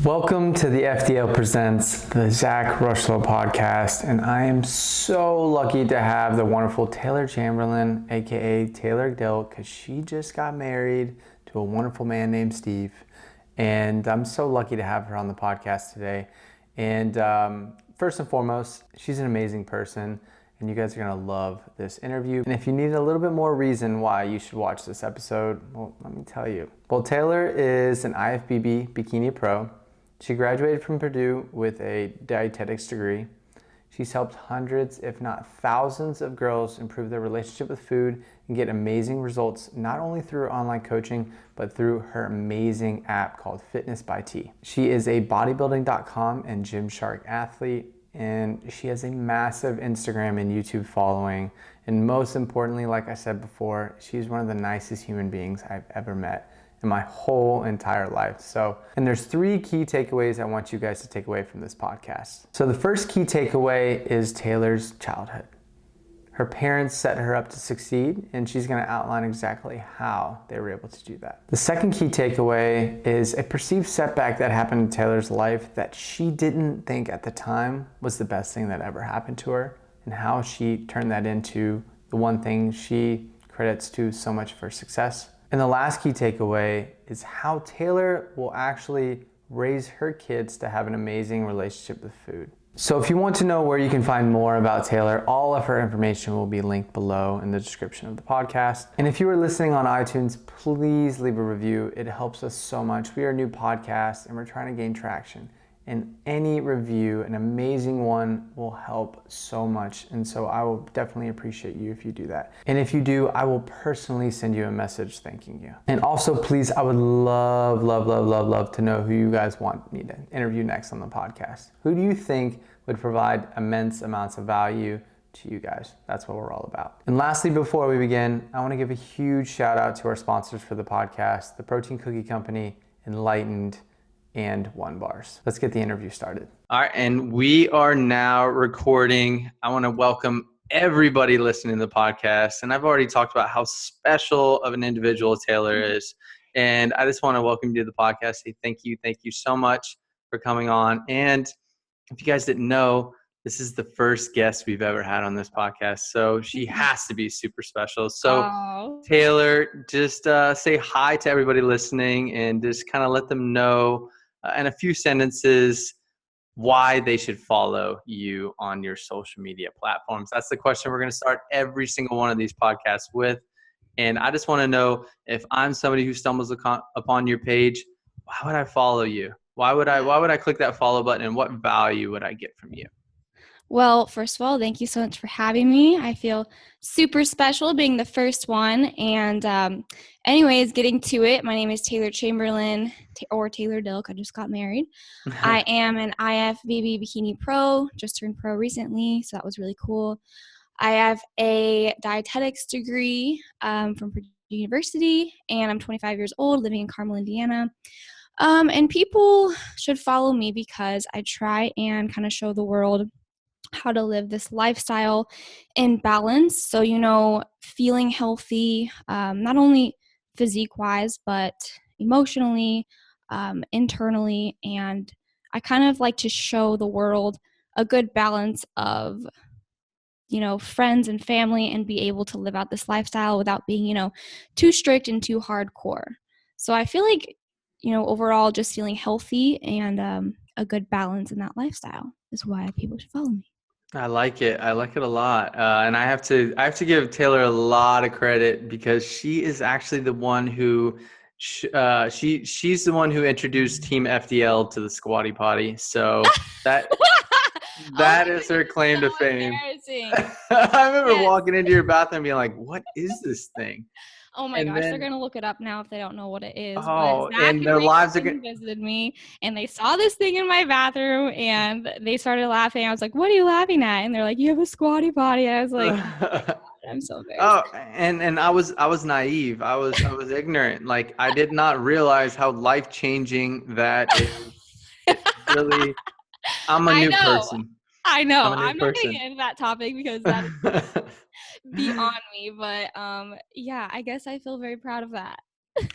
Welcome to the FDL Presents the Zach Rocheleau Podcast, and I am so lucky to have the wonderful Taylor Chamberlain, aka Taylor Dilk, because she just got married to a wonderful man named Steve, and I'm so lucky to have her on the podcast today. And first and foremost, she's an amazing person, and you guys are gonna love this interview. And if you need a little bit more reason why you should watch this episode, well, let me tell you. Well, Taylor is an IFBB Bikini Pro. She graduated from Purdue with a dietetics degree. She's helped hundreds, if not thousands, of girls improve their relationship with food and get amazing results, not only through her online coaching, but through her amazing app called Fitness by T. She is a bodybuilding.com and Gymshark athlete, and she has a massive Instagram and YouTube following. And most importantly, like I said before, she's one of the nicest human beings I've ever met in my whole entire life. And there's three key takeaways I want you guys to take away from this podcast. So the first key takeaway is Taylor's childhood. Her parents set her up to succeed, and she's gonna outline exactly how they were able to do that. The second key takeaway is a perceived setback that happened in Taylor's life that she didn't think at the time was the best thing that ever happened to her, and how she turned that into the one thing she credits to so much for success. And the last key takeaway is how Taylor will actually raise her kids to have an amazing relationship with food. So if you want to know where you can find more about Taylor, all of her information will be linked below in the description of the podcast. And if you are listening on iTunes, please leave a review. It helps us so much. We are a new podcast and we're trying to gain traction. And any review, an amazing one, will help so much. And so I will definitely appreciate you if you do that. And if you do, I will personally send you a message thanking you. And also, please, I would love to know who you guys want me to interview next on the podcast. Who do you think would provide immense amounts of value to you guys? That's what we're all about. And lastly, before we begin, I want to give a huge shout out to our sponsors for the podcast, the protein cookie company, Enlightened, and One Bars. Let's get the interview started. All right, and we are now recording. I want to welcome everybody listening to the podcast. And I've already talked about how special of an individual Taylor is. And I just want to welcome you to the podcast. Say thank you so much for coming on. And if you guys didn't know, this is the first guest we've ever had on this podcast. So she has to be super special. So Taylor, just say hi to everybody listening and just kind of let them know in a few sentences why they should follow you on your social media platforms. That's the question we're going to start every single one of these podcasts with. And I just want to know, if I'm somebody who stumbles upon your page, why would I follow you? Why would I click that follow button, and what value would I get from you? Well, first of all, thank you so much for having me. I feel super special being the first one. And anyways, getting to it, my name is Taylor Chamberlain, or Taylor Dilk. I just got married. I am an IFBB Bikini Pro, just turned pro recently, so that was really cool. I have a dietetics degree from Purdue University, and I'm 25 years old, living in Carmel, Indiana. And people should follow me because I try and kind of show the world how to live this lifestyle in balance. So, feeling healthy, not only physique-wise, but emotionally, internally. And I kind of like to show the world a good balance of, friends and family, and be able to live out this lifestyle without being, too strict and too hardcore. So I feel like, overall just feeling healthy and a good balance in that lifestyle is why people should follow me. I like it a lot, and I have to give Taylor a lot of credit because she is actually the one who she's the one who introduced Team FDL to the Squatty Potty. So that is her claim to fame. I remember walking into your bathroom being like, "What is this thing?" Oh my gosh, they're going to look it up now if they don't know what it is. Oh, and their lives are going to visited me, and they saw this thing in my bathroom, and they started laughing. I was like, "What are you laughing at?" And they're like, "You have a squatty potty." I was like, oh, I'm so embarrassed. Oh, and I was naive. I was ignorant. Like, I did not realize how life-changing that is. It's really, I'm a new person. I know. I'm not going to get into that topic because that's beyond me. But yeah, I guess I feel very proud of that.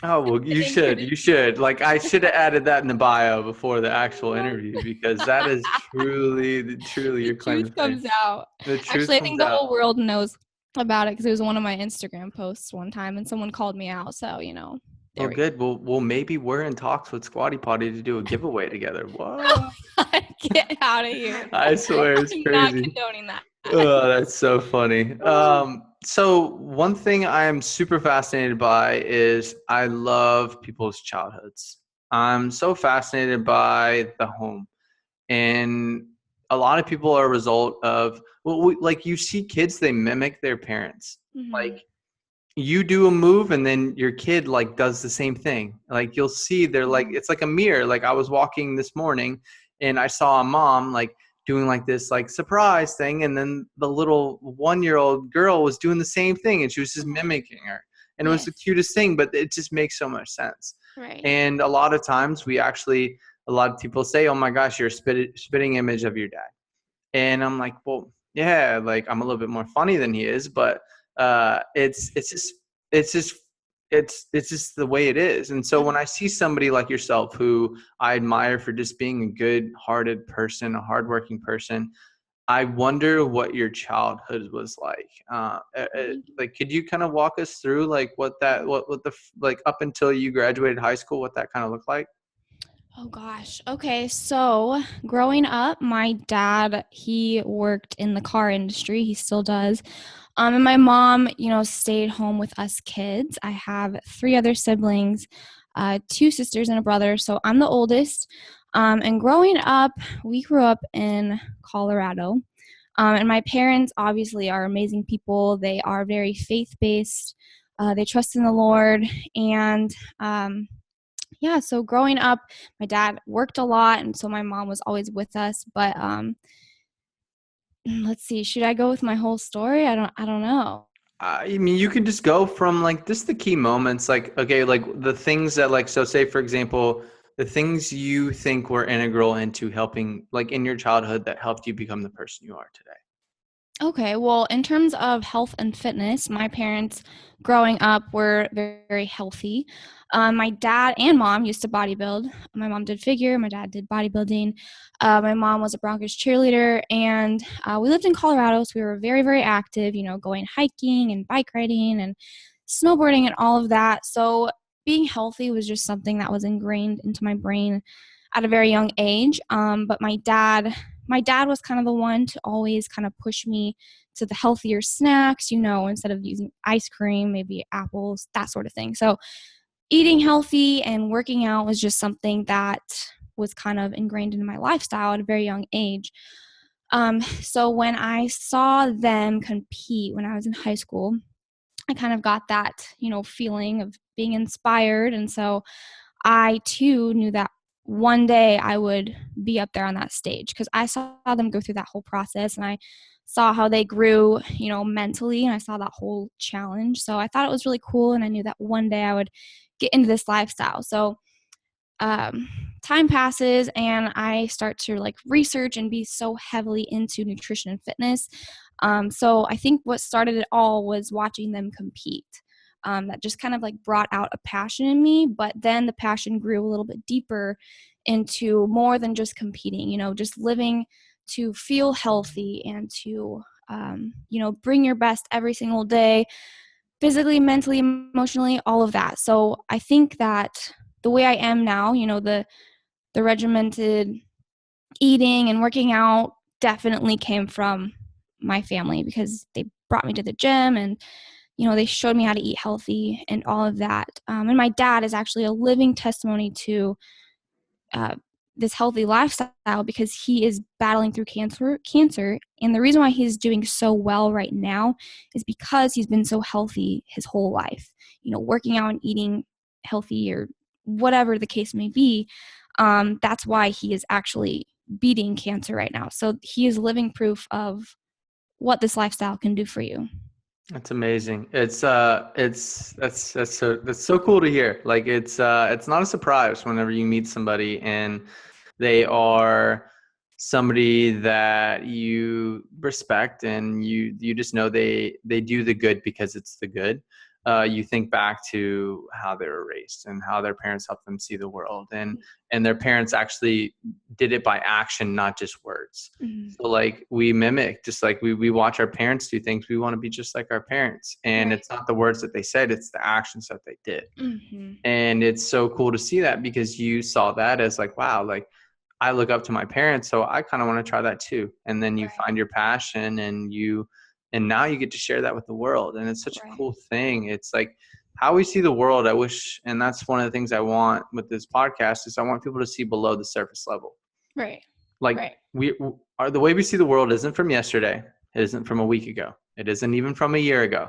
Oh, well, I you think you're should. You should. Like, I should have added that in the bio before the actual interview because that is truly the your claim truth to fame. comes out. The truth Actually, I comes think the out. whole world knows about it because it was one of my Instagram posts one time and someone called me out. So, Well, there we good. Well, maybe we're in talks with Squatty Potty to do a giveaway together. What? go. Get out of here. I swear it's I'm not crazy. condoning that. Oh, that's so funny. So one thing I am super fascinated by is I love people's childhoods. I'm so fascinated by the home. And a lot of people are a result of, well, like you see kids, they mimic their parents. Mhm. Like you do a move and then your kid like does the same thing. Like you'll see they're like, Mhm. it's like a mirror. Like I was walking this morning and I saw a mom like doing like this like surprise thing, and then the little 1-year-old girl was doing the same thing and she was just Mhm. mimicking her, and it was the Yes. cutest thing, but it just makes so much sense. Right. And a lot of times a lot of people say, oh my gosh, you're a spitting image of your dad. And I'm like, well, yeah, like I'm a little bit more funny than he is, but it's just it's just the way it is. And so when Mhm. I see somebody like yourself who I admire for just being a good-hearted person, a hardworking person, I wonder what your childhood was like. Thank you. Like, could you kind of walk us through like like up until you graduated high school, what that kind of looked like? Oh gosh. Okay. So growing up, my dad, he worked in the car industry. He still does. And my mom, stayed home with us kids. I have three other siblings, two sisters and a brother. So I'm the oldest. And growing up, we grew up in Colorado. And my parents obviously are amazing people. They are very faith based. They trust in the Lord. And yeah, so growing up, my dad worked a lot, and so my mom was always with us. But let's see, should I go with my whole story? I don't know. I mean, you can just go from like just the key moments, like, okay, like the things that like, so say, for example, the things you think were integral into helping, like in your childhood that helped you become the person you are today. Okay, well, in terms of health and fitness, my parents growing up were very, very healthy. My dad and mom used to bodybuild. My mom did figure, my dad did bodybuilding. My mom was a Broncos cheerleader, and we lived in Colorado, so we were very, very active, going hiking and bike riding and snowboarding and all of that. So being healthy was just something that was ingrained into my brain at a very young age. But my dad was kind of the one to always kind of push me to the healthier snacks, instead of using ice cream, maybe apples, that sort of thing. So eating healthy and working out was just something that was kind of ingrained into my lifestyle at a very young age. So when I saw them compete when I was in high school, I kind of got that, feeling of being inspired. And so I too knew that one day I would be up there on that stage because I saw them go through that whole process and I saw how they grew, mentally, and I saw that whole challenge. So I thought it was really cool, and I knew that one day I would get into this lifestyle. So um, time passes and I start to like research and be so heavily into nutrition and fitness. So I think what started it all was watching them compete. That just kind of like brought out a passion in me, but then the passion grew a little bit deeper into more than just competing, just living to feel healthy and to, bring your best every single day, physically, mentally, emotionally, all of that. So I think that the way I am now, the regimented eating and working out definitely came from my family because they brought me to the gym and they showed me how to eat healthy and all of that. And my dad is actually a living testimony to uh, this healthy lifestyle because he is battling through cancer. And the reason why he's doing so well right now is because he's been so healthy his whole life, working out and eating healthy or whatever the case may be. That's why he is actually beating cancer right now. So he is living proof of what this lifestyle can do for you. That's amazing. That's so cool to hear. Like it's not a surprise whenever you meet somebody and they are somebody that you respect and you just know they do the good because it's the good. you think back to how they were raised and how their parents helped them see the world, and their parents actually did it by action, not just words. Mm-hmm. So like we mimic, just like we watch our parents do things, we want to be just like our parents. And Right. it's not the words that they said, it's the actions that they did. Mm-hmm. And it's so cool to see that, because you saw that as like, wow, like I look up to my parents, so I kind of want to try that too. And then you find your passion, and now you get to share that with the world. And it's such a cool thing. It's like how we see the world. I wish, and that's one of the things I want with this podcast, is I want people to see below the surface level. Right. Like the way we see the world isn't from yesterday. It isn't from a week ago. It isn't even from a year ago.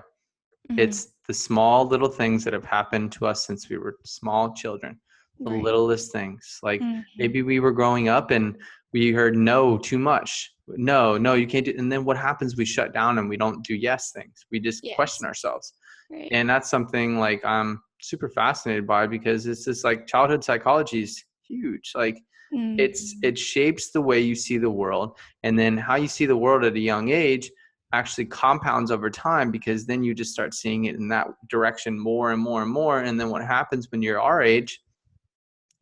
Mm-hmm. It's the small little things that have happened to us since we were small children. The littlest things. Like maybe we were growing up and we heard no too much. No, you can't do. And then what happens? We shut down and we don't do yes things. We just question ourselves. Right. And that's something like I'm super fascinated by, because it's just like childhood psychology is huge. Like it shapes the way you see the world, and then how you see the world at a young age actually compounds over time, because then you just start seeing it in that direction more and more and more. And then what happens when you're our age,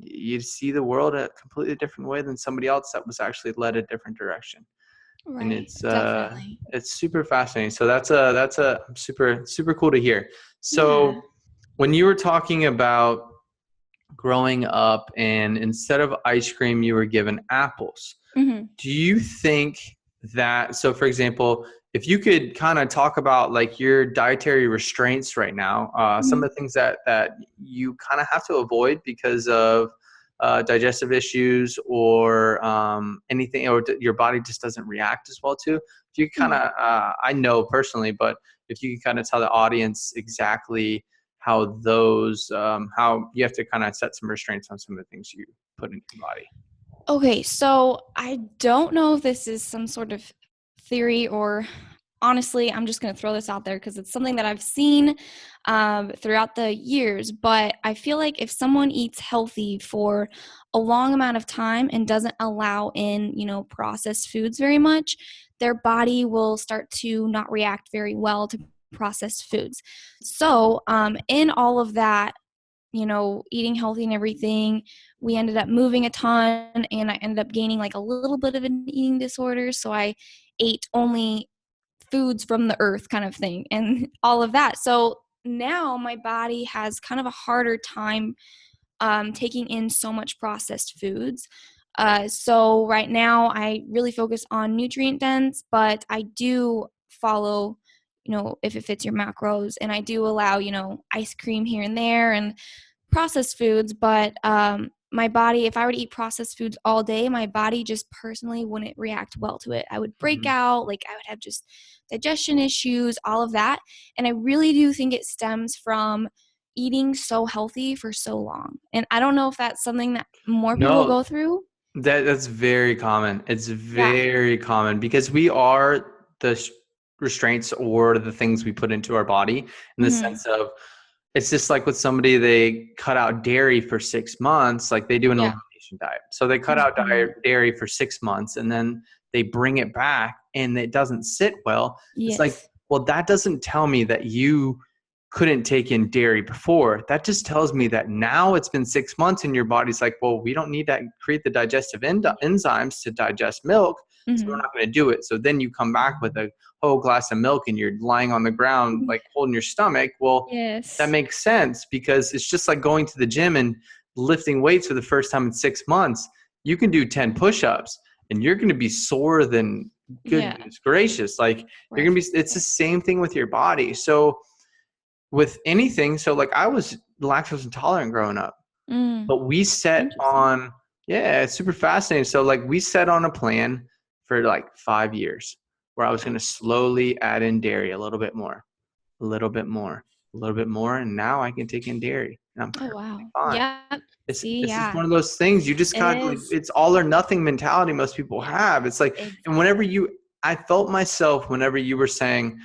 you see the world a completely different way than somebody else that was actually led a different direction. Right. And it's Definitely. it's super fascinating. So that's a super cool to hear. So when you were talking about growing up and instead of ice cream you were given apples, do you think that, so for example, if you could kind of talk about like your dietary restraints right now, some of the things that you kind of have to avoid because of digestive issues or anything, or your body just doesn't react as well to. If you kind of, I know personally, but if you can kind of tell the audience exactly how those, how you have to kind of set some restraints on some of the things you put into your body. Okay, so I don't know if this is some sort of theory, or honestly, I'm just going to throw this out there because it's something that I've seen throughout the years. But I feel like if someone eats healthy for a long amount of time and doesn't allow in, processed foods very much, their body will start to not react very well to processed foods. So in all of that, eating healthy and everything, we ended up moving a ton, and I ended up gaining like a little bit of an eating disorder. So I ate only foods from the earth kind of thing and all of that. So now my body has kind of a harder time taking in so much processed foods. So right now I really focus on nutrient dense, but I do follow, if it fits your macros, and I do allow, ice cream here and there and processed foods. But my body, if I were to eat processed foods all day, my body just personally wouldn't react well to it. I would break out, like I would have just digestion issues, all of that. And I really do think it stems from eating so healthy for so long. And I don't know if that's something that more people go through. That's very common. It's very common, because we are the restraints or the things we put into our body, in the sense of, it's just like with somebody, they cut out dairy for 6 months, like they do an elimination diet. So they cut out dairy for 6 months and then they bring it back and it doesn't sit well. It's like, well, that doesn't tell me that you couldn't take in dairy before. That just tells me that now it's been 6 months and your body's like, well, we don't need that, create the digestive enzymes to digest milk. So we're not going to do it. So then you come back with a whole glass of milk and you're lying on the ground, like holding your stomach. Well, that makes sense, because it's just like going to the gym and lifting weights for the first time in 6 months. You can do 10 push-ups and you're going to be sore than goodness gracious. Like you're going to be, it's the same thing with your body. So with anything, so like I was lactose intolerant growing up, but we set on, it's super fascinating. So like we set on a plan for like 5 years where I was going to slowly add in dairy a little bit more. And now I can take in dairy. And I'm fine. Yeah. It's just one of those things. You just kind of, like, it's all or nothing mentality most people have. It's like, and whenever I felt myself whenever you were saying,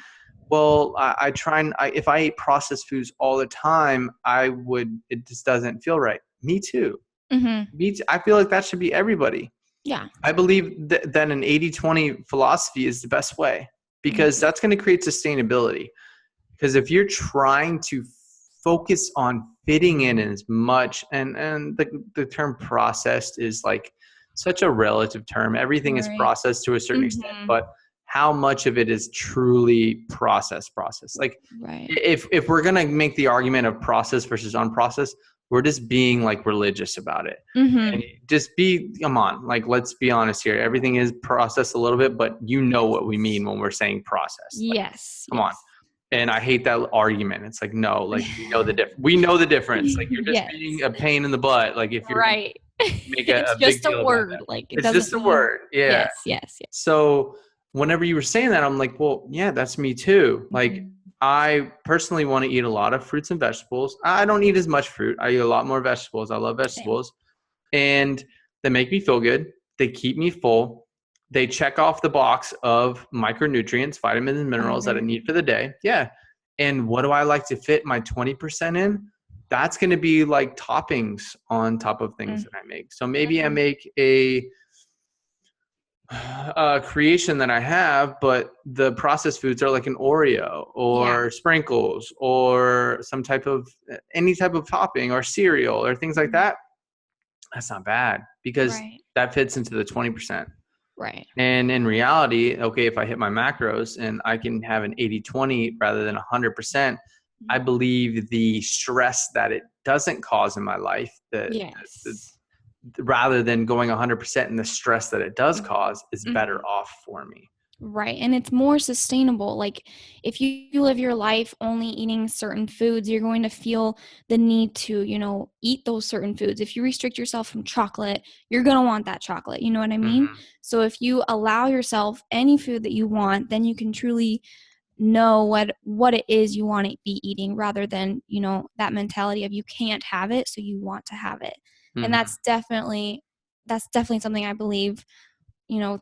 well, I try and if I ate processed foods all the time, it just doesn't feel right. Me too. Me too. I feel like that should be everybody. Yeah. I believe that an 80-20 philosophy is the best way, because that's going to create sustainability. Because if you're trying to focus on fitting in as much, and the term processed is like such a relative term. Everything is Right. processed to a certain extent, Mm-hmm. but how much of it is truly processed? Like Right. if we're gonna make the argument of processed versus unprocessed, we're just being like religious about it. Mm-hmm. And come on, like, let's be honest here. Everything is processed a little bit, but you know what we mean when we're saying processed. Like, Yes. come on. Yes. And I hate that argument. It's like, no, like we know the difference. Like, you're just being Yes. a pain in the butt. Like, if you're going to Right. make It's a big just a deal about that. word. Like it It's just doesn't a mean. word. Yeah. Yes. Yes. Yes. So whenever you were saying that, I'm like, well, yeah, that's me too. Like, Mhm. I personally want to eat a lot of fruits and vegetables. I don't eat as much fruit. I eat a lot more vegetables. I love Same. vegetables. And they make me feel good. They keep me full. They check off the box of micronutrients, vitamins, and minerals that I need for the day. Yeah. And what do I like to fit my 20% in? That's going to be like toppings on top of things that I make. So maybe I make a creation that I have, but the processed foods are like an Oreo or sprinkles or any type of topping or cereal or things like that. That's not bad because Right. that fits into the 20%. Right. And in reality, okay, if I hit my macros and I can have an 80-20 rather than 100%, I believe the stress that it doesn't cause in my life, Yes. rather than going 100% and the stress that it does cause, is better Mhm. off for me. Right. And it's more sustainable. Like if you live your life only eating certain foods, you're going to feel the need to, eat those certain foods. If you restrict yourself from chocolate, you're going to want that chocolate. You know what I mean? Mm-hmm. So if you allow yourself any food that you want, then you can truly know what it is you want to be eating rather than, that mentality of you can't have it, so you want to have it. And Mm-hmm. that's definitely something I believe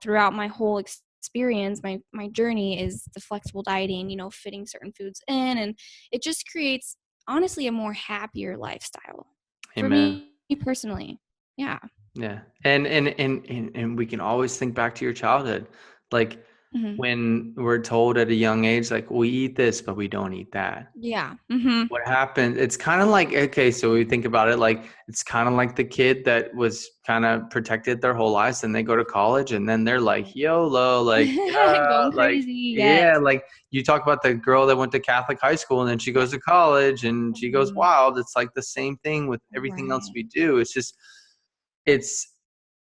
throughout my whole experience, my journey is the flexible dieting, fitting certain foods in, and it just creates honestly a more happier lifestyle for Amen. me personally. Yeah. Yeah. And we can always think back to your childhood. Like, Hmm. when we're told at a young age, like, we eat this, but we don't eat that. Yeah. Hmm. What happened? It's kind of like, okay, so we think about it, like, it's kind of like the kid that was kind of protected their whole lives, and they go to college and then they're like, YOLO, like, Going like, crazy. Yes. yeah, like, you talk about the girl that went to Catholic high school and then she goes to college and she goes Mhm. wild. It's like the same thing with everything else Right. we do. It's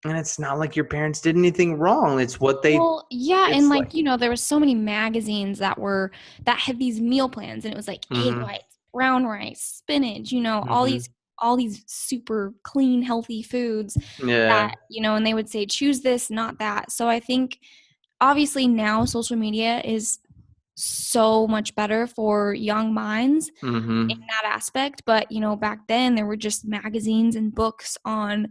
and it's not like your parents did anything wrong. It's what Well, yeah, and it's like. there was so many magazines that had these meal plans, and it was like egg Mm-hmm. whites, brown rice, spinach, all Mm-hmm. these super clean, healthy foods Yeah. that, and they would say choose this, not that. So I think obviously now social media is so much better for young minds in Mm-hmm. that aspect, but back then there were just magazines and books on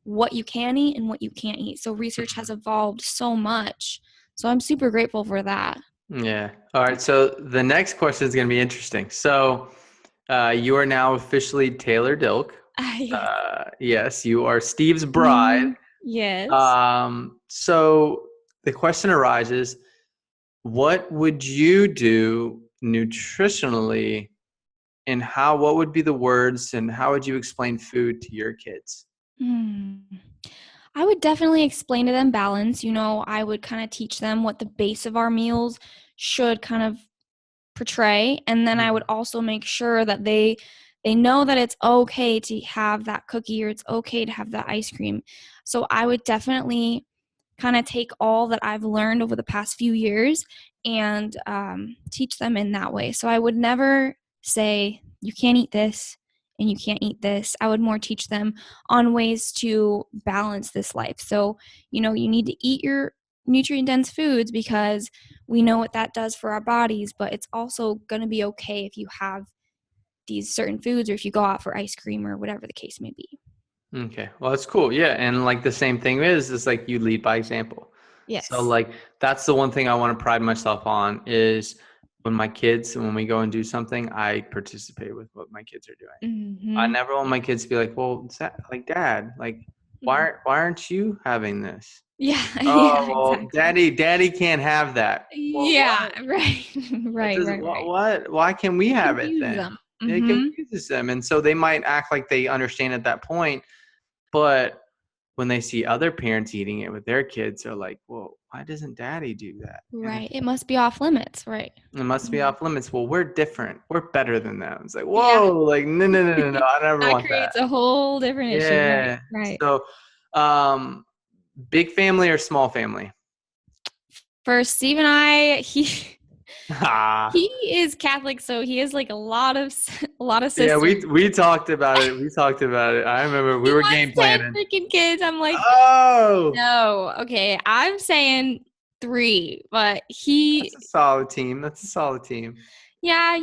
what you can eat and what you can't eat. So research has evolved so much. So I'm super grateful for that. Yeah. All right. So the next question is going to be interesting. So you are now officially Taylor Dilk. Yes. Yes, you are Steve's bride. Mhm. Yes. So the question arises, what would you do nutritionally, and what would be the words, and how would you explain food to your kids? Hmm. I would definitely explain to them balance. I would kind of teach them what the base of our meals should kind of portray, and then I would also make sure that they know that it's okay to have that cookie or it's okay to have that ice cream. So I would definitely kind of take all that I've learned over the past few years and teach them in that way. So I would never say you can't eat this and you can't eat this. I would more teach them on ways to balance this life. So you need to eat your nutrient dense foods because we know what that does for our bodies, but it's also going to be okay if you have these certain foods or if you go out for ice cream or whatever the case may be. Okay. Well, that's cool. Yeah. And like the same thing is like you lead by example. So Yes. like that's the one thing I want to pride myself on is when we go and do something, I participate with what my kids are doing. I Hmm. never want my kids to be like, well, like, Dad, like, why aren't you having this? Yeah, Oh, yeah, well, exactly. daddy can't have that. Well, Yeah, what? right, That right, doesn't, right, right. what? Why can't we have it Confuse then? them. It Mm-hmm. confuses them. And so they might act like they understand at that point, but when they see other parents eating it with their kids, they're like, well, why doesn't daddy do that? And Right. It must be off limits, right? it must be Mhm. off limits. Well, we're different. We're better than them. It's like, Yeah. whoa, like, no. I never That want that. creates a whole different issue. Right, Yeah. right. So, um, big family or small family? For Steve and I, he Ah, he is Catholic, so he has like a lot of yeah, sisters. we talked about it. We talked about it. I remember we He were wants game 10 planning. freaking kids. I'm like, Oh, no. Okay, I'm saying 3, but that's a solid team. That's a solid team. yeah,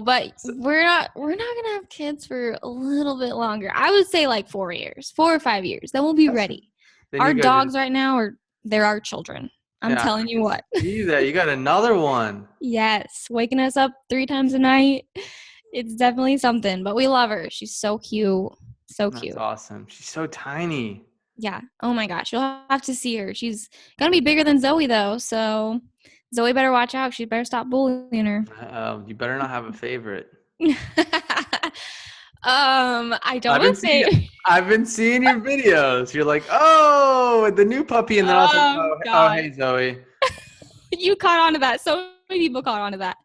but So, we're not gonna have kids for a little bit longer. I would say like 4 years, 4 or 5 years. Then we'll be that's, ready. then Our you guys are, dogs right now they're our children. I'm yeah, telling I you can what. see that. You got another one. Yes, waking us up 3 times a night. It's definitely something, but we love her. She's so cute. So That's cute. awesome. She's so tiny. Yeah. Oh my gosh. You'll have to see her. She's gonna be bigger than Zoe though. So Zoe better watch out. She better stop bullying her. You better not have a favorite. I don't I've been want to seeing say. I've been seeing your videos. You're like, oh, the new puppy, and then I was like, Oh oh, God. hey, Zoe. You caught on to that. So many people caught on to that.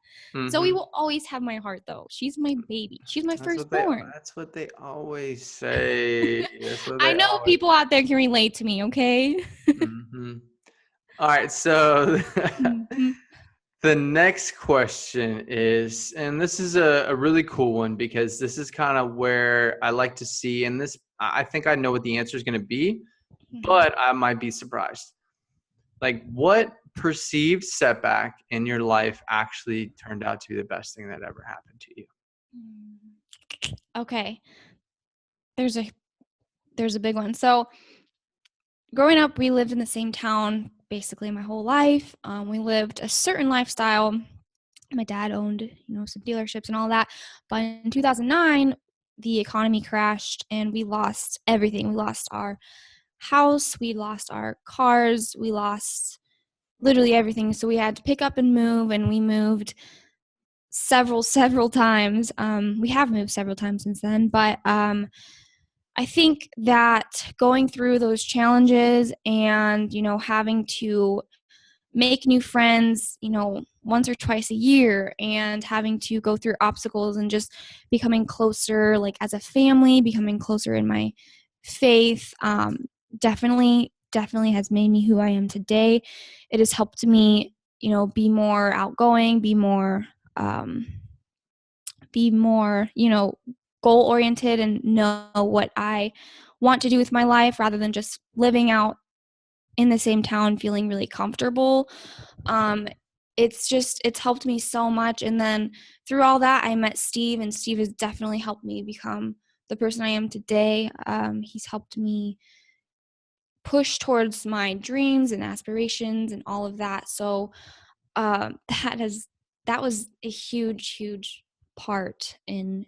Zoe Mm-hmm. will always have my heart though. She's my baby. She's my That's what they. firstborn. That's what they always say. That's what I they know always. people out there can relate to me, okay? Mm-hmm. All right, so Mhm. the next question is, and this is a really cool one because this is kind of where I like to see, and this I think I know what the answer is going to be, but I might be surprised. Like, what perceived setback in your life actually turned out to be the best thing that ever happened to you? Okay. There's a big one. So growing up, we lived in the same town basically my whole life. We lived a certain lifestyle. My dad owned, some dealerships and all that. But in 2009, the economy crashed and we lost everything. We lost our house, we lost our cars, we lost literally everything. So we had to pick up and move, and we moved several times. We have moved several times since then, but I think that going through those challenges and, having to make new friends, once or twice a year, and having to go through obstacles and just becoming closer, like as a family, becoming closer in my faith, definitely has made me who I am today. It has helped me, be more outgoing, um, be more, goal oriented and know what I want to do with my life rather than just living out in the same town feeling really comfortable. Um, it's helped me so much. And then through all that, I met Steve, and Steve has definitely helped me become the person I am today. He's helped me push towards my dreams and aspirations and all of that. So that was a huge part in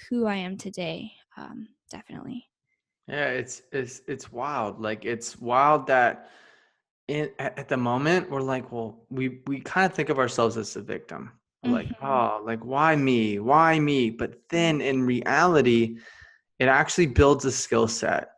who I am today. Definitely. Yeah, it's wild. Like, it's wild that at the moment we're like, well, we kind of think of ourselves as the victim. We're like, Mm-hmm. oh, like, why me? Why me? But then in reality, it actually builds a skill set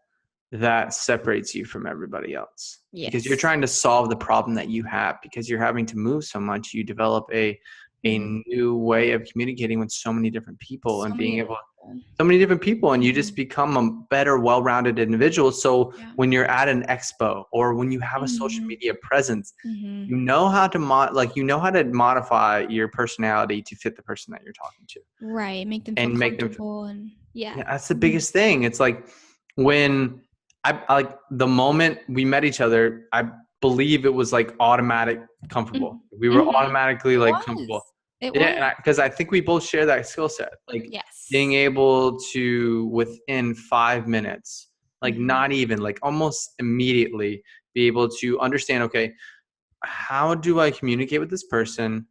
that separates you from everybody else, because you're Yes. trying to solve the problem that you have. Because you're having to move so much, you develop a Mm-hmm. new way of communicating with so many different people So and many being different able, people. so many different people, and you Mm-hmm. just become a better, well-rounded individual. So Yeah. when you're at an expo or when you have a social Mm-hmm. media presence, Mm-hmm. you know how to you know how to modify your personality to fit the person that you're talking to Right. Make them feel and make them. comfortable and yeah. Yeah, that's the Mm-hmm. biggest thing. It's like when I like the moment we met each other, I believe it was like automatic comfortable. We were Mm-hmm. automatically It like was. comfortable. It was. Yeah, because I think we both share that skill set. Like being Yes. able to within 5 minutes, like Mm-hmm. not even, like almost immediately be able to understand, okay, how do I communicate with this person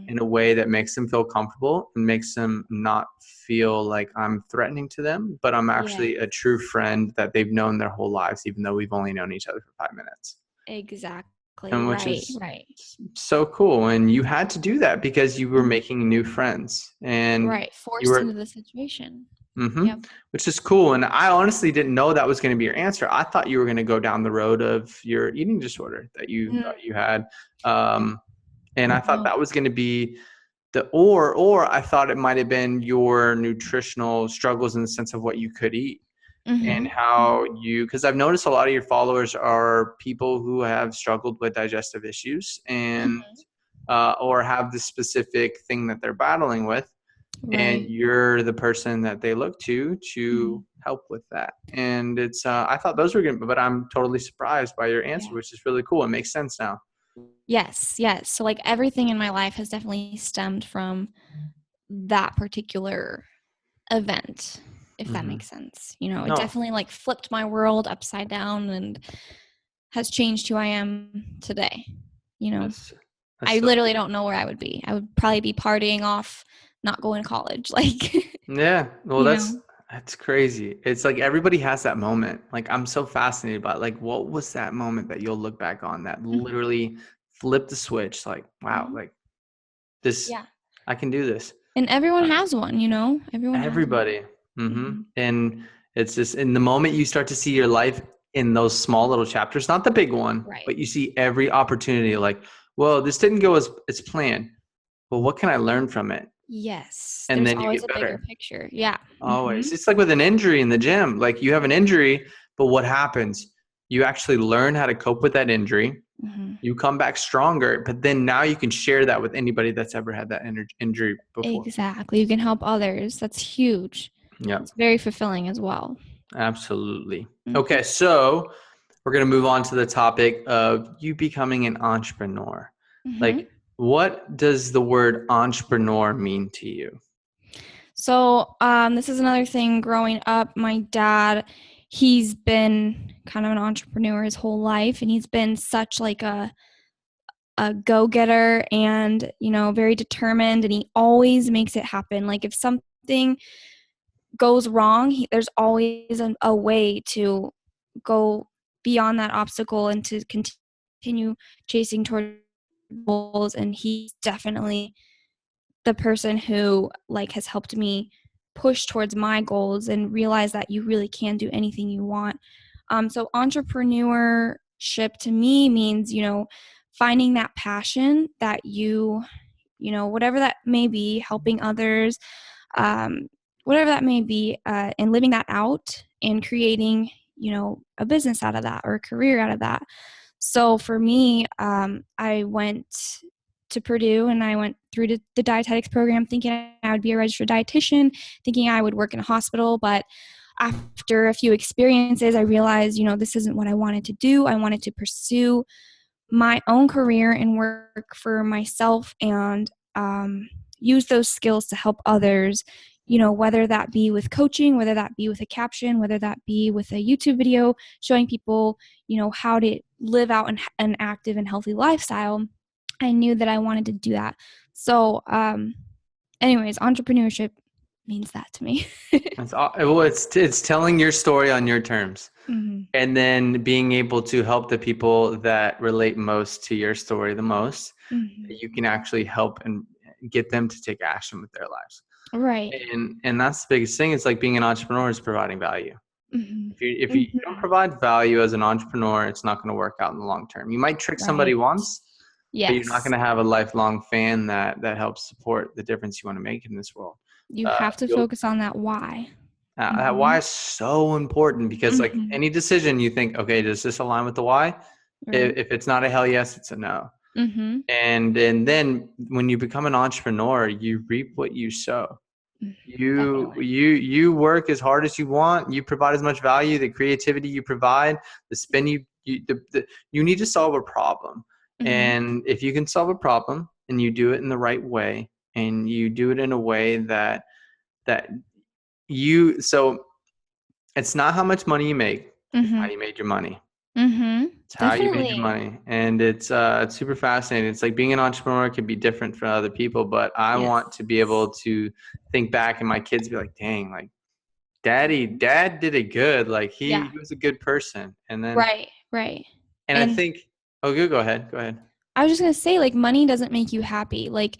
in a way that makes them feel comfortable and makes them not feel like I'm threatening to them, but I'm actually a true friend that they've known their whole lives, even though we've only known each other for 5 minutes. Exactly. And which Right. is Right. so cool. And you had to do that because you were making new friends and Right. you Forced were, into the situation. mm-hmm, Yep. which is cool. And I honestly didn't know that was going to be your answer. I thought you were going to go down the road of your eating disorder that you thought you had. And I thought that was going to be or I thought it might have been your nutritional struggles in the sense of what you could eat and how because I've noticed a lot of your followers are people who have struggled with digestive issues and or have this specific thing that they're battling with. And Right. you're the person that they look to help with that. And it's, I thought those were good, but I'm totally surprised by your answer, which is really cool. It makes sense now. Yes. Yes. So like everything in my life has definitely stemmed from that particular event, if that makes sense. You know, it No, definitely like flipped my world upside down and has changed who I am today. You know, that's I so literally cool. don't know where I would be. I would probably be partying off, not going to college. Like, Yeah. Well, you know, that's crazy. It's like everybody has that moment. Like I'm so fascinated by like what was that moment that you'll look back on that literally flipped the switch? Like, wow, like this, yeah. I can do this. And everyone has one, you know, everyone has one. Everybody. And it's just in the moment you start to see your life in those small little chapters, not the big one, Right. but you see every opportunity like, well, this didn't go as planned. Well, what can I learn from it? Yes. And There's then you always get a bigger better. picture. Yeah. Always. It's like with an injury in the gym. Like you have an injury, but what happens? You actually learn how to cope with that injury. You come back stronger, but then now you can share that with anybody that's ever had that injury before. Exactly. You can help others. That's huge. Yeah, It's very fulfilling as well. absolutely. Okay, so we're going to move on to the topic of you becoming an entrepreneur. Like, what does the word entrepreneur mean to you? So this is another thing growing up. My dad, he's been kind of an entrepreneur his whole life, and he's been such like a go-getter and, you know, very determined, and he always makes it happen. Like if something goes wrong, there's always a way to go beyond that obstacle and to continue chasing toward goals. And he's definitely the person who like has helped me push towards my goals and realize that you really can do anything you want. So entrepreneurship to me means, you know, finding that passion that you know, whatever that may be, helping others, um, whatever that may be, and living that out and creating, you know, a business out of that or a career out of that. So for me, I went to Purdue and I went through the dietetics program thinking I would be a registered dietitian, thinking I would work in a hospital. But after a few experiences, I realized, you know, this isn't what I wanted to do. I wanted to pursue my own career and work for myself and use those skills to help others, you know, whether that be with coaching, whether that be with a caption, whether that be with a YouTube video showing people, you know, how to live out an active and healthy lifestyle. I knew that I wanted to do that. So, anyways, entrepreneurship means that to me. Well, it's telling your story on your terms. And then being able to help the people that relate most to your story the most, you can actually help and get them to take action with their lives. Right. And that's the biggest thing. It's like being an entrepreneur is providing value. If you don't provide value as an entrepreneur, it's not going to work out in the long term. You might trick somebody Right. once, but you're not Yes. going to have a lifelong fan that helps support the difference you want to make in this world. You have to focus on that why. That why is so important because like any decision you think, okay, does this align with the why? Right. If it's not a hell yes, it's a no. And then when you become an entrepreneur, you reap what you sow. Definitely. You work as hard as you want. You provide as much value. The creativity you provide, the spin you need to solve a problem. And if you can solve a problem and you do it in the right way, and you do it in a way that so it's not how much money you make, it's how you made your money. It's how you made your Definitely. money. And it's super fascinating. It's like being an entrepreneur can be different for other people, but I Yes. want to be able to think back and my kids be like, dang, like dad did it good. Like Yeah. he was a good person. And then, Right. Right. and I And think, oh, good. Go ahead. Go ahead. I was just going to say, like, money doesn't make you happy. Like,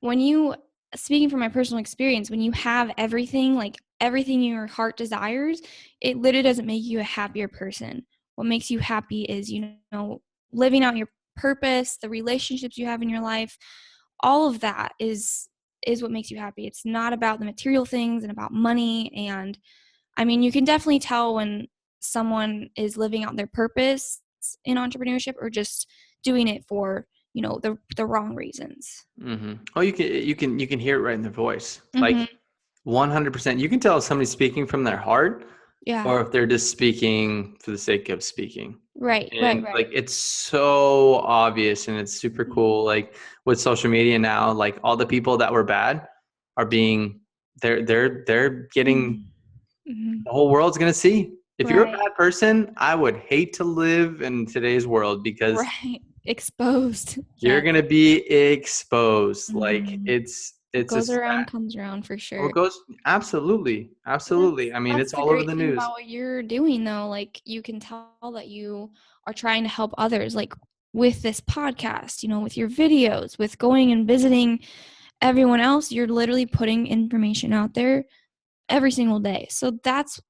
when you, speaking from my personal experience, when you have everything, like everything your heart desires, it literally doesn't make you a happier person. What makes you happy is, living out your purpose, the relationships you have in your life, all of that is what makes you happy. It's not about the material things and about money. And I mean, you can definitely tell when someone is living out their purpose in entrepreneurship or just doing it for, the wrong reasons. Mm-hmm. Oh, you can hear it right in their voice. Like Mhm. 100%. You can tell if somebody's speaking from their heart Yeah. or if they're just speaking for the sake of speaking. Right, right, And right. like it's so obvious and it's super cool. Like with social media now, like all the people that were bad are being they're getting Mhm. Mhm. the whole world's gonna see. If you're a Right, bad person, I would hate to live in today's world because right. Exposed. you're Yes. gonna be exposed. Like Mhm. it's a Goes around, comes around for what sure. goes absolutely, absolutely. That's I mean, that's it's the all over great the thing news. about what you're doing though. Like you can tell that you are trying to help others, like with this podcast, with your videos, with going and visiting everyone else, you're literally putting information out there every single day. So that's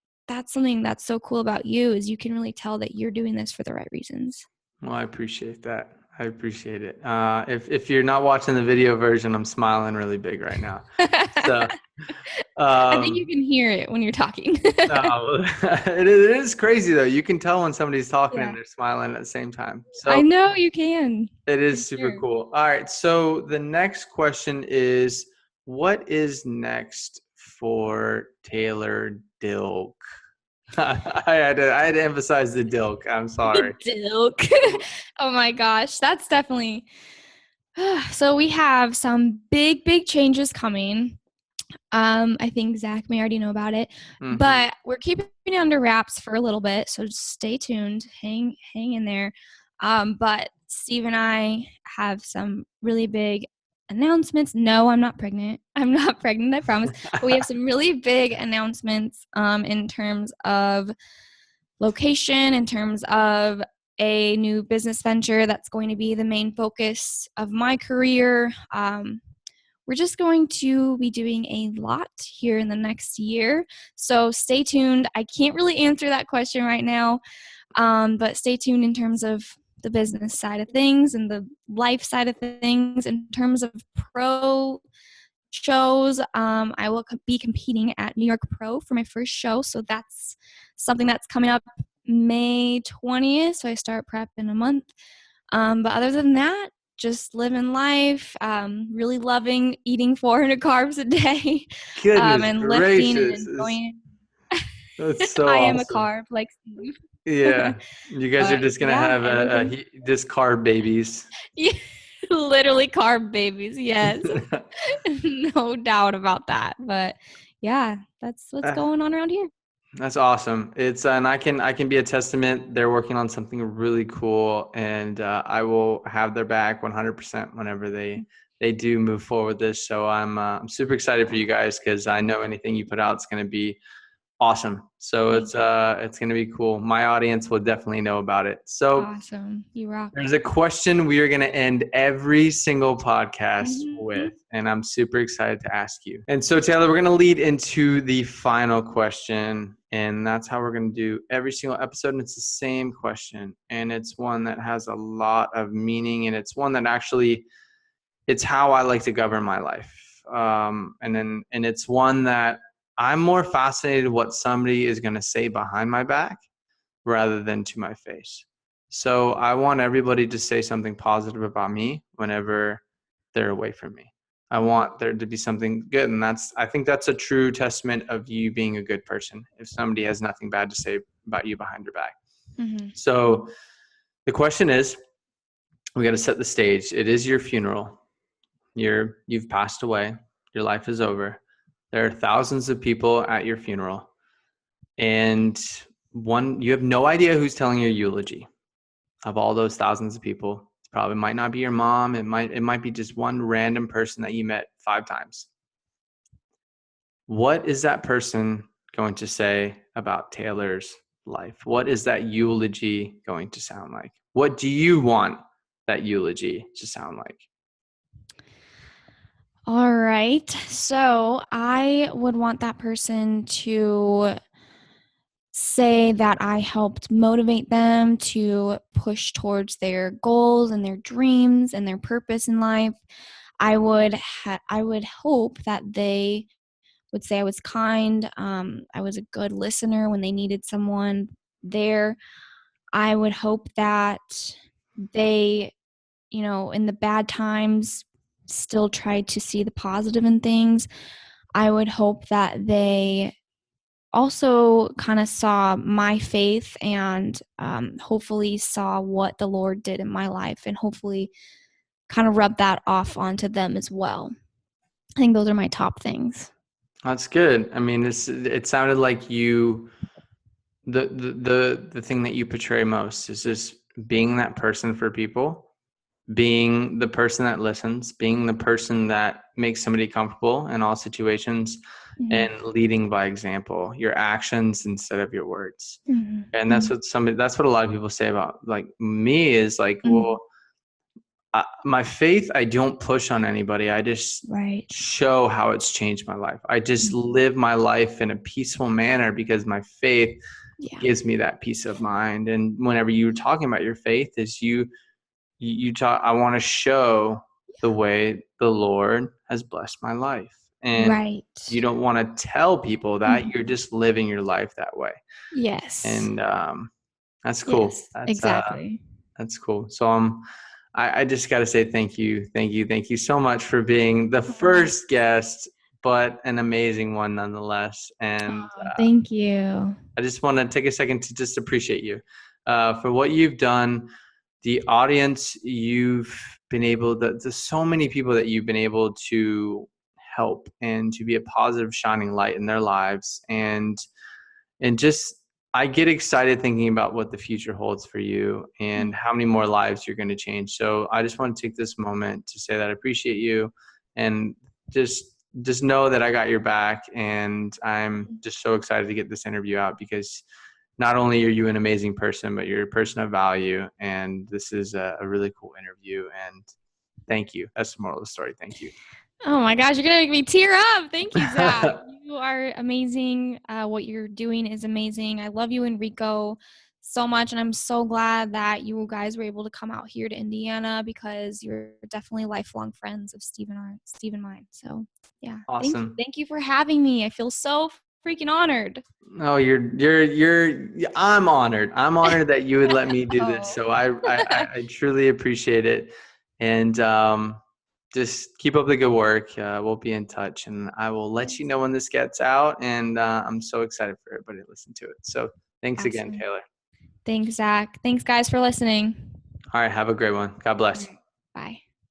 something that's so cool about you is you can really tell that you're doing this for the right reasons. Well, I appreciate that. I appreciate it. If you're not watching the video version, I'm smiling really big right now. So, I think you um, can hear it when you're talking. no, it is crazy though. You can tell when somebody's talking and Yeah. they're smiling at the same time. I So know you can. it For is super sure. cool. All right. So the next question is, what is next for Taylor Dilk? I had to emphasize the Dilk. I'm sorry. Dilk. Oh my gosh, that's definitely. So we have some big changes coming. I think Zach may already know about it, Mm-hmm. but we're keeping it under wraps for a little bit, so just stay tuned, hang in there. But Steve and I have some really big announcements. No, I'm not pregnant. I'm not pregnant, I promise. But we have some really big announcements in terms of location, in terms of a new business venture that's going to be the main focus of my career. We're just going to be doing a lot here in the next year. So stay tuned. I can't really answer that question right now, but stay tuned in terms of the business side of things and the life side of things. In terms of pro shows, I will be competing at New York Pro for my first show. So that's something that's coming up May 20th. So I start prep in a month. But other than that, just living life, really loving eating 400 carbs a day, Goodness and lifting and gracious. enjoying. That's so I am a awesome. carb like Steve. Yeah. You guys are But just going to yeah, have everything. this carb babies. Yeah, literally carb babies. Yes, no doubt about that. But yeah, that's what's Uh, going on around here. That's awesome. It's and I can be a testament. They're working on something really cool, and I will have their back 100% whenever they do move forward with this. So I'm super excited for you guys because I know anything you put out is going to be awesome. So Thank you. it's going to be cool. My audience will definitely know about it. So Awesome. You rock. there's a question we are going to end every single podcast Mhm. with, and I'm super excited to ask you. And so, Taylor, we're going to lead into the final question, and that's how we're going to do every single episode. And it's the same question, and it's one that has a lot of meaning, and it's one that actually it's how I like to govern my life. And it's one that I'm more fascinated what somebody is going to say behind my back rather than to my face. So I want everybody to say something positive about me whenever they're away from me. I want there to be something good. And I think that's a true testament of you being a good person. If somebody has nothing bad to say about you behind your back. Mhm. So the question is, we got to set the stage. It is your funeral. You've passed away. Your life is over. There are thousands of people at your funeral. And you have no idea who's telling your eulogy. of all those thousands of people, it probably might not be your mom. It might be just one random person that you met 5 times. What is that person going to say about Taylor's life? What is that eulogy going to sound like? What do you want that eulogy to sound like? All right. So I would want that person to say that I helped motivate them to push towards their goals and their dreams and their purpose in life. I would hope that they would say I was kind. I was a good listener when they needed someone there. I would hope that they, in the bad times, still tried to see the positive in things. I would hope that they also kind of saw my faith and hopefully saw what the Lord did in my life and hopefully kind of rub that off onto them as well. I think those are my top things. That's good. I mean, it sounded like you, the thing that you portray most is just being that person for people, being the person that listens, being the person that makes somebody comfortable in all situations, and leading by example, your actions instead of your words. And that's what a lot of people say about like me is like, well, my faith, I don't push on anybody. I just show how it's changed my life. I just live my life in a peaceful manner because my faith gives me that peace of mind. And whenever you're talking about your faith, is you talk, I want to show the way the Lord has blessed my life. And you don't want to tell people that, you're just living your life that way. Yes. And that's cool. Yes, exactly. That's cool. So I just got to say thank you so much for being the first guest, but an amazing one nonetheless. And thank you. I just want to take a second to just appreciate you for what you've done, the audience you've been able to, there's so many people that you've been able to help and to be a positive shining light in their lives. And just, I get excited thinking about what the future holds for you and how many more lives you're going to change. So I just want to take this moment to say that I appreciate you, and just know that I got your back. And I'm just so excited to get this interview out because not only are you an amazing person, but you're a person of value. And this is a really cool interview. And thank you. That's the moral of the story. Thank you. Oh my gosh, you're going to make me tear up. Thank you, Zach. You are amazing. What you're doing is amazing. I love you and Rico so much. And I'm so glad that you guys were able to come out here to Indiana because you're definitely lifelong friends of Steve and mine. So yeah. Awesome. Thank you for having me. I feel so freaking honored. No, I'm honored. I'm honored that you would let me do this. So I truly appreciate it. And just keep up the good work. We'll be in touch, and I will let you know when this gets out. And I'm so excited for everybody to listen to it. So thanks again, Taylor. Thanks, Zach. Thanks, guys, for listening. All right. Have a great one. God bless.